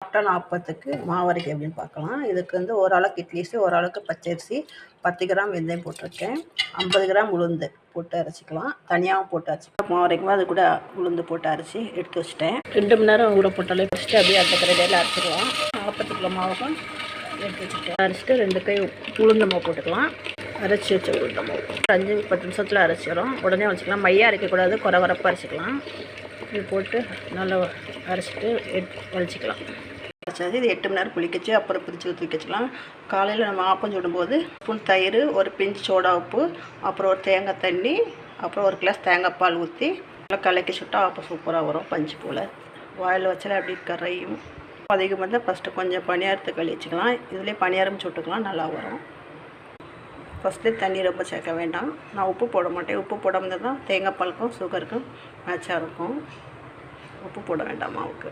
சாஃப்டான ஆப்பத்துக்கு மாவு அரைக்க எப்படின்னு பார்க்கலாம். இதுக்கு வந்து ஓரளவுக்கு இட்லி அரிசி, ஓரளவுக்கு பச்சரிசி, 10 கிராம் வெந்தயம் போட்டிருக்கேன், 50 கிராம் உளுந்து போட்டு அரைச்சிக்கலாம். தனியாகவும் போட்டு அரைச்சிக்கலாம். மாவு அரைக்கும் போது அது கூட உளுந்து போட்டு அரைச்சி எடுத்து வச்சுட்டேன். 2 மணி நேரம் ஊற போட்டாலே ஃபஸ்ட்டு அப்படியே அந்த கரையில அரைச்சிக்கலாம். ஆப்பத்துக்குள்ள மாவுக்கும் எடுத்து வச்சுட்டேன். அரைச்சிட்டு 2 கை உளுந்த மாவு போட்டுக்கலாம். அரைச்சி வச்ச உளுந்த மாவு 5-10 நிமிஷத்தில் அரைச்சிடும். உடனே வச்சுக்கலாம். மையாக அரைக்கக்கூடாது, குறை வரப்பாக அரைச்சிக்கலாம். இது போட்டு நல்லா அரைச்சிட்டு வலிச்சிக்கலாம். அரைச்சாது இது 8 மணி நேரம் புளிக்கச்சு. அப்புறம் பிரித்து ஊற்றி வச்சுக்கலாம். காலையில் நம்ம ஆப்பம் சுடும்போது ஸ்பூன் தயிர், ஒரு பிஞ்ச் சோடா உப்பு, அப்புறம் ஒரு தேங்காய் தண்ணி, அப்புறம் ஒரு கிளாஸ் தேங்காய் பால் ஊற்றி நல்லா கலக்கி சுட்டால் ஆப்பம் சூப்பராக வரும். பஞ்சு போல் வாயில் வச்சாலே அப்படி கரையும். அதிகம் வந்து ஃபஸ்ட்டு கொஞ்சம் பணியாரத்தை கழி வச்சுக்கலாம். இதுலேயே பணியாரம் சுட்டுக்கலாம், நல்லா வரும். ஃபஸ்ட்டு தண்ணி ரொம்ப சேர்க்க வேண்டாம். நான் உப்பு போட மாட்டேன். உப்பு போடாமல் தான் தேங்காய் பாலுக்கும் சுகருக்கும் மேட்சாக இருக்கும். உப்பு போட வேண்டாம் மாவுக்கு.